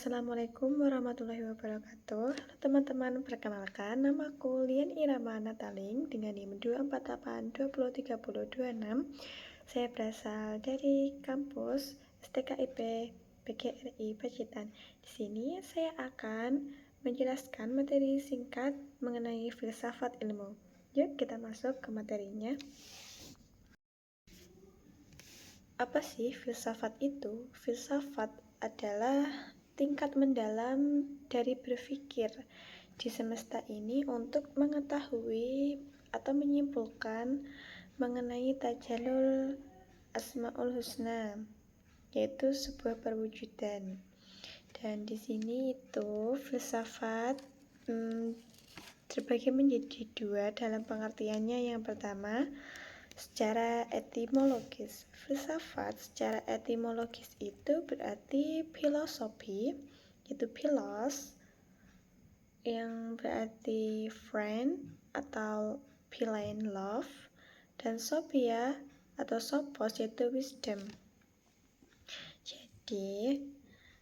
Assalamualaikum warahmatullahi wabarakatuh. Halo teman-teman, perkenalkan namaku Lian Irama Nataling dengan NIM 248203026. Saya berasal dari kampus STKIP PGRI Pacitan. Di sini saya akan menjelaskan materi singkat mengenai filsafat ilmu. Yuk kita masuk ke materinya. Apa sih filsafat itu? Filsafat adalah tingkat mendalam dari berpikir di semesta ini untuk mengetahui atau menyimpulkan mengenai tajalul Asmaul Husna, yaitu sebuah perwujudan. Dan di sini itu filsafat terbagi menjadi dua dalam pengertiannya. Yang pertama, secara etimologis. Filsafat secara etimologis itu berarti filosofi, yaitu philos, yang berarti friend atau philein love, dan sophia atau sophos yaitu wisdom. Jadi,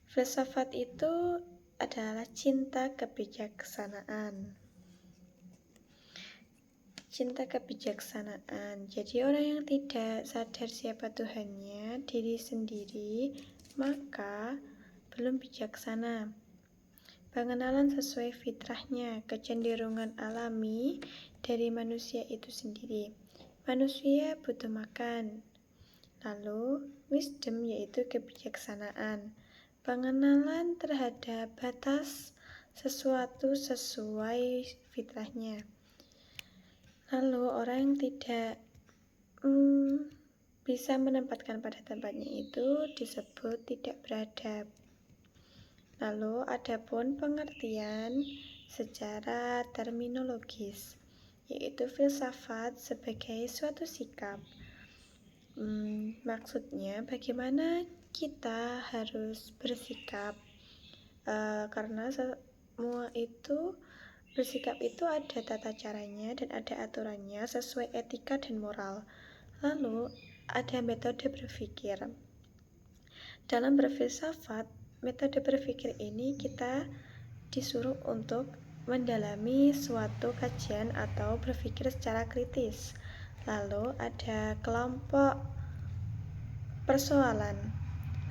filsafat itu adalah cinta kebijaksanaan. Cinta kebijaksanaan. Jadi orang yang tidak sadar siapa Tuhannya, diri sendiri, maka belum bijaksana. Pengenalan sesuai fitrahnya, kecenderungan alami dari manusia itu sendiri. Manusia butuh makan. Lalu, wisdom yaitu kebijaksanaan. Pengenalan terhadap batas sesuatu sesuai fitrahnya. Lalu orang yang tidak bisa menempatkan pada tempatnya itu disebut tidak beradab. Lalu adapun pengertian secara terminologis, yaitu filsafat sebagai suatu sikap. Maksudnya bagaimana kita harus bersikap, karena semua itu bersikap itu ada tata caranya dan ada aturannya sesuai etika dan moral. Lalu ada metode berpikir. Dalam berfilsafat, metode berpikir ini kita disuruh untuk mendalami suatu kajian atau berpikir secara kritis. Lalu ada kelompok persoalan.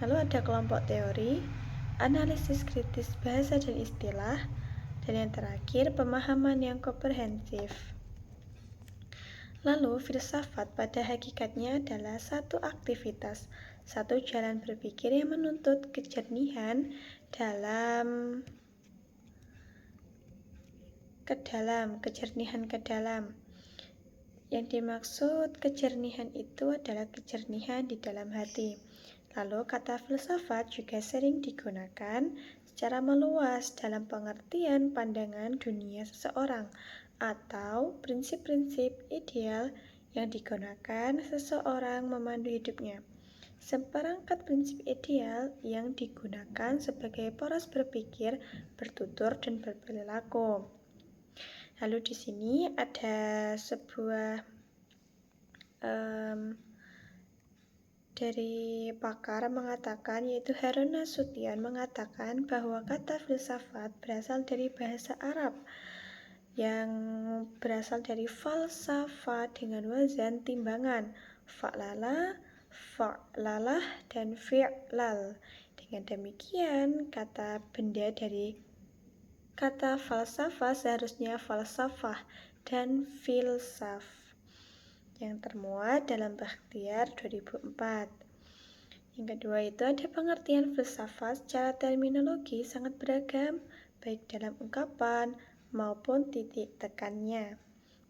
Lalu ada kelompok teori, analisis kritis bahasa dan istilah, dan yang terakhir, pemahaman yang komprehensif. Lalu, filsafat pada hakikatnya adalah satu aktivitas, satu jalan berpikir yang menuntut kejernihan kejernihan ke dalam. Yang dimaksud kejernihan itu adalah kejernihan di dalam hati. Lalu, kata filsafat juga sering digunakan secara meluas dalam pengertian pandangan dunia seseorang atau prinsip-prinsip ideal yang digunakan seseorang memandu hidupnya. Seperangkat prinsip ideal yang digunakan sebagai poros berpikir, bertutur, dan berperilaku. Lalu di sini ada sebuah dari pakar mengatakan, yaitu Harun Nasution mengatakan bahwa kata filsafat berasal dari bahasa Arab yang berasal dari falsafah dengan wazan timbangan fa'lalah, dan fi'lal. Dengan demikian, kata benda dari kata falsafah seharusnya falsafah dan filsaf yang termuat dalam Bakhtiar 2004. Yang kedua itu ada pengertian filsafat secara terminologi sangat beragam, baik dalam ungkapan maupun titik tekannya.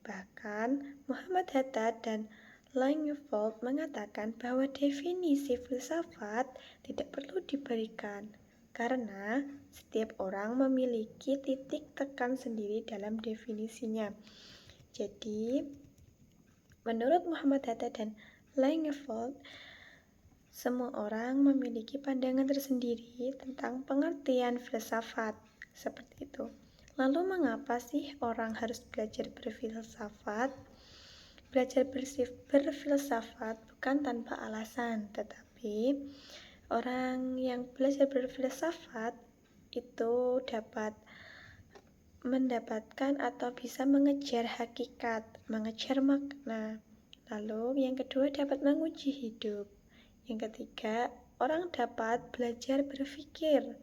Bahkan Muhammad Hatta dan Langeveld mengatakan bahwa definisi filsafat tidak perlu diberikan karena setiap orang memiliki titik tekan sendiri dalam definisinya. Jadi, menurut Muhammad Hatta dan Langeveld, semua orang memiliki pandangan tersendiri tentang pengertian filsafat. Seperti itu. Lalu mengapa sih orang harus belajar berfilsafat? Belajar berfilsafat bukan tanpa alasan, tetapi orang yang belajar berfilsafat itu dapat mendapatkan atau bisa mengejar hakikat, mengejar makna. Lalu yang kedua dapat menguji hidup. Yang ketiga, orang dapat belajar berpikir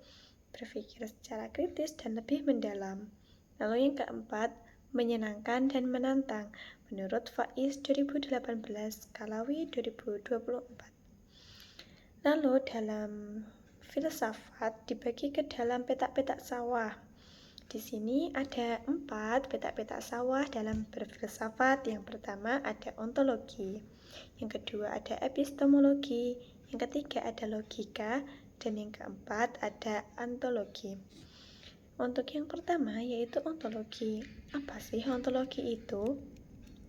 secara kritis dan lebih mendalam. Lalu yang keempat, menyenangkan dan menantang menurut Faiz 2018, Kalawi 2024. Lalu dalam filsafat dibagi ke dalam petak-petak sawah. Di sini ada 4 petak-petak sawah dalam berfilsafat. Yang pertama ada ontologi, yang kedua ada epistemologi, yang ketiga ada logika, dan yang keempat ada ontologi. Untuk yang pertama yaitu ontologi. Apa sih ontologi itu?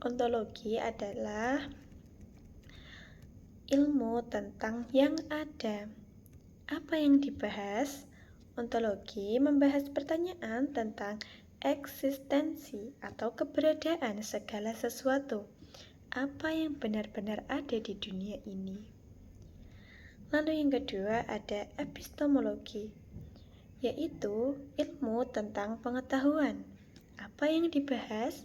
Ontologi adalah ilmu tentang yang ada. Apa yang dibahas? Ontologi membahas pertanyaan tentang eksistensi atau keberadaan segala sesuatu. Apa yang benar-benar ada di dunia ini? Lalu yang kedua ada epistemologi, yaitu ilmu tentang pengetahuan. Apa yang dibahas?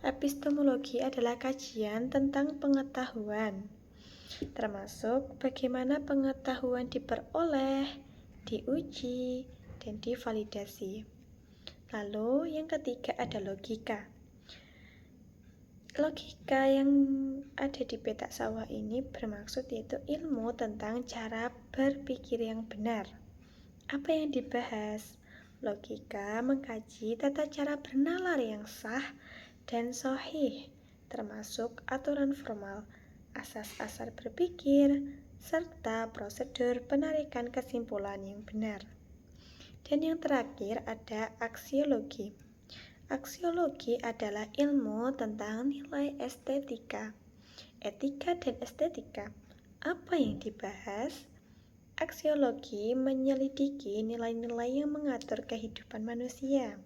Epistemologi adalah kajian tentang pengetahuan, termasuk bagaimana pengetahuan diperoleh, diuji, dan divalidasi. Lalu yang ketiga ada logika. Logika yang ada di petak sawah ini bermaksud yaitu ilmu tentang cara berpikir yang benar. Apa yang dibahas? Logika mengkaji tata cara bernalar yang sah dan sahih, termasuk aturan formal, asas-asas berpikir, serta prosedur penarikan kesimpulan yang benar. Dan yang terakhir ada aksiologi. Aksiologi adalah ilmu tentang nilai estetika, etika dan estetika. Apa yang dibahas? Aksiologi menyelidiki nilai-nilai yang mengatur kehidupan manusia,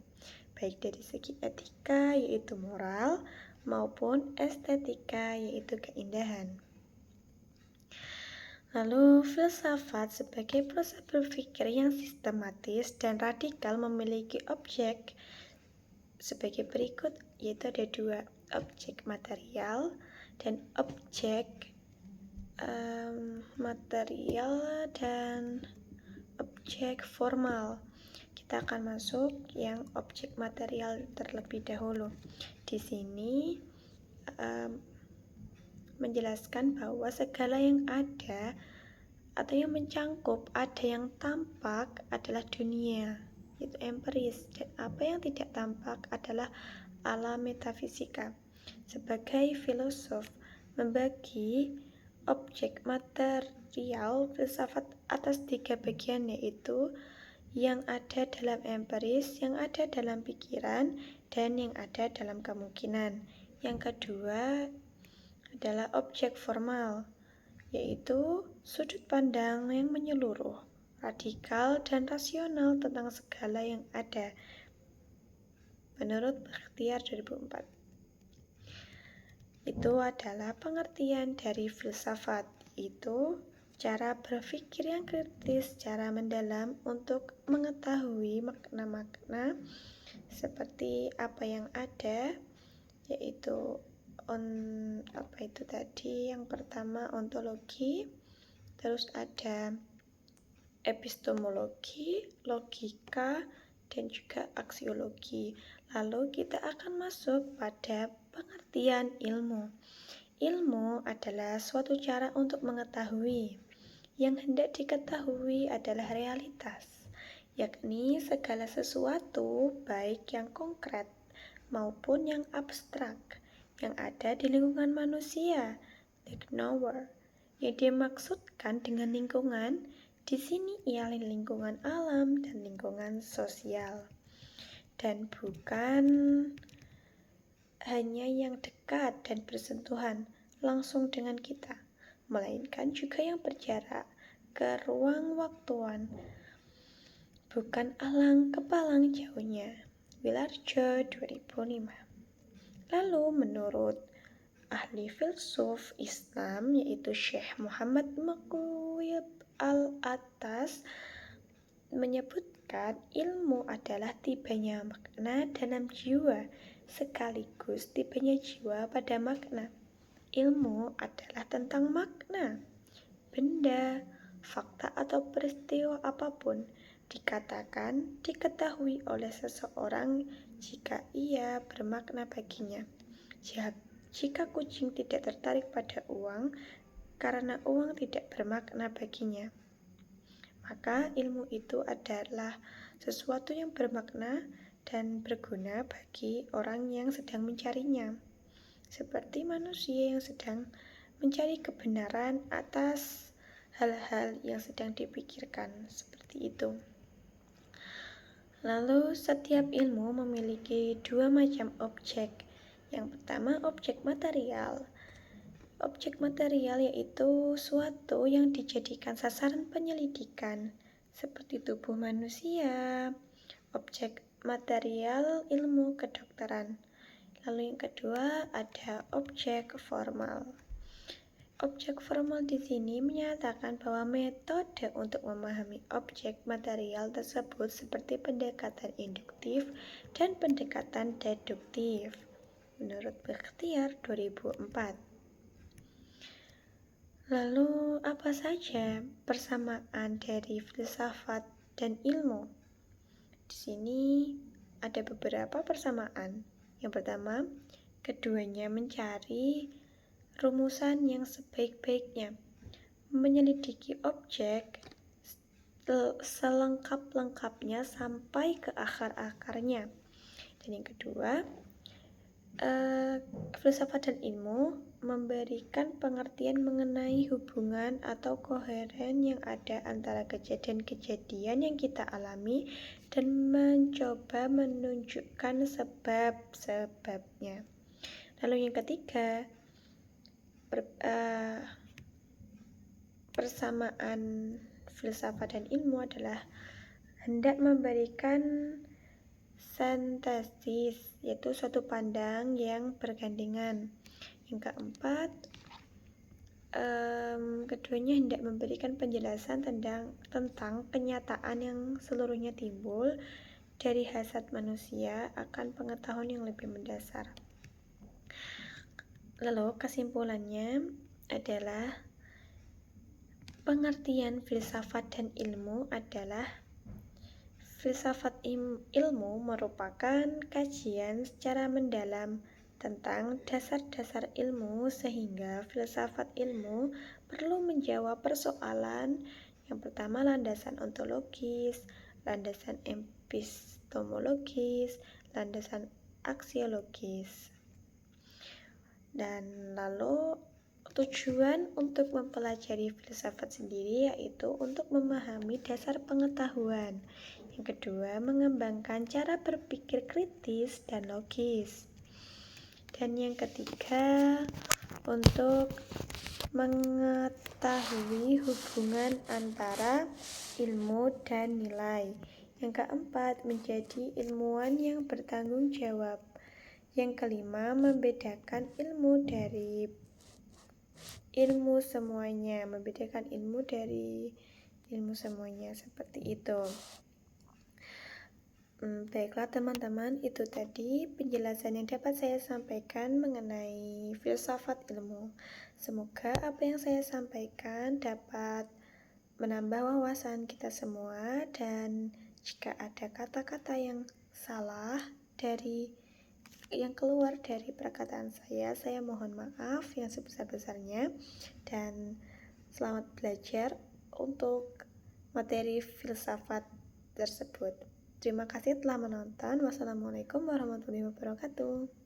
baik dari segi etika yaitu moral maupun estetika yaitu keindahan. Lalu filsafat sebagai proses berpikir yang sistematis dan radikal memiliki objek sebagai berikut, yaitu ada 2, objek material dan objek material dan objek formal. Kita akan masuk yang objek material terlebih dahulu. Di sini menjelaskan bahwa segala yang ada atau yang mencangkup ada yang tampak adalah dunia, yaitu empiris, dan apa yang tidak tampak adalah alam metafisika. Sebagai filosof, membagi objek material filsafat atas 3 bagian, yaitu yang ada dalam empiris, yang ada dalam pikiran, dan yang ada dalam kemungkinan. Yang kedua adalah objek formal, yaitu sudut pandang yang menyeluruh, radikal, dan rasional tentang segala yang ada. Menurut Bakhtiar 2004. Itu adalah pengertian dari filsafat, itu cara berpikir yang kritis, cara mendalam untuk mengetahui makna-makna seperti apa yang ada, yaitu yang pertama ontologi, terus ada epistemologi, logika, dan juga aksiologi. Lalu kita akan masuk pada pengertian ilmu. Ilmu adalah suatu cara untuk mengetahui. Yang hendak diketahui adalah realitas, yakni segala sesuatu baik yang konkret maupun yang abstrak yang ada di lingkungan manusia, the knower. Yang dimaksudkan dengan lingkungan di sini ialah lingkungan alam dan lingkungan sosial, dan bukan hanya yang dekat dan bersentuhan langsung dengan kita, melainkan juga yang berjarak ke ruang waktuan, bukan alang kepalang jauhnya. Wilarjo 2005. Lalu menurut ahli filsuf Islam yaitu Syekh Muhammad Maqwid Al-Attas, menyebutkan ilmu adalah tibanya makna dalam jiwa, sekaligus tibanya jiwa pada makna. Ilmu adalah tentang makna. Benda, fakta atau peristiwa apapun dikatakan diketahui oleh seseorang jika ia bermakna baginya. Jika kucing tidak tertarik pada uang karena uang tidak bermakna baginya, maka ilmu itu adalah sesuatu yang bermakna dan berguna bagi orang yang sedang mencarinya. Seperti manusia yang sedang mencari kebenaran atas hal-hal yang sedang dipikirkan, seperti itu. Lalu, setiap ilmu memiliki dua macam objek. Yang pertama, objek material. Objek material yaitu suatu yang dijadikan sasaran penyelidikan, seperti tubuh manusia. Objek material ilmu kedokteran. Lalu yang kedua ada objek formal. Objek formal di sini menyatakan bahwa metode untuk memahami objek material tersebut seperti pendekatan induktif dan pendekatan deduktif. Menurut Bakhtiar 2004. Lalu apa saja persamaan dari filsafat dan ilmu? Di sini ada beberapa persamaan. Yang pertama, keduanya mencari rumusan yang sebaik-baiknya, menyelidiki objek selengkap-lengkapnya sampai ke akar-akarnya. Dan yang kedua, filsafat dan ilmu memberikan pengertian mengenai hubungan atau koheren yang ada antara kejadian-kejadian yang kita alami dan mencoba menunjukkan sebab-sebabnya. Lalu yang ketiga, persamaan filsafat dan ilmu adalah hendak memberikan sintesis, yaitu suatu pandang yang bergandengan. Yang keempat, keduanya hendak memberikan penjelasan tentang kenyataan yang seluruhnya timbul dari hasrat manusia akan pengetahuan yang lebih mendasar. Lalu kesimpulannya adalah pengertian filsafat dan ilmu adalah filsafat ilmu merupakan kajian secara mendalam tentang dasar-dasar ilmu, sehingga filsafat ilmu perlu menjawab persoalan yang pertama, landasan ontologis, landasan epistemologis, landasan aksiologis. Dan lalu tujuan untuk mempelajari filsafat sendiri yaitu untuk memahami dasar pengetahuan. Yang kedua, mengembangkan cara berpikir kritis dan logis. Dan yang ketiga, untuk mengetahui hubungan antara ilmu dan nilai. Yang keempat, menjadi ilmuwan yang bertanggung jawab. Yang kelima, membedakan ilmu dari ilmu semuanya, seperti itu. Baiklah teman-teman, itu tadi penjelasan yang dapat saya sampaikan mengenai filsafat ilmu. Semoga apa yang saya sampaikan dapat menambah wawasan kita semua, dan jika ada kata-kata yang salah yang keluar dari perkataan saya mohon maaf yang sebesar-besarnya, dan selamat belajar untuk materi filsafat tersebut. Terima kasih telah menonton. Wassalamualaikum warahmatullahi wabarakatuh.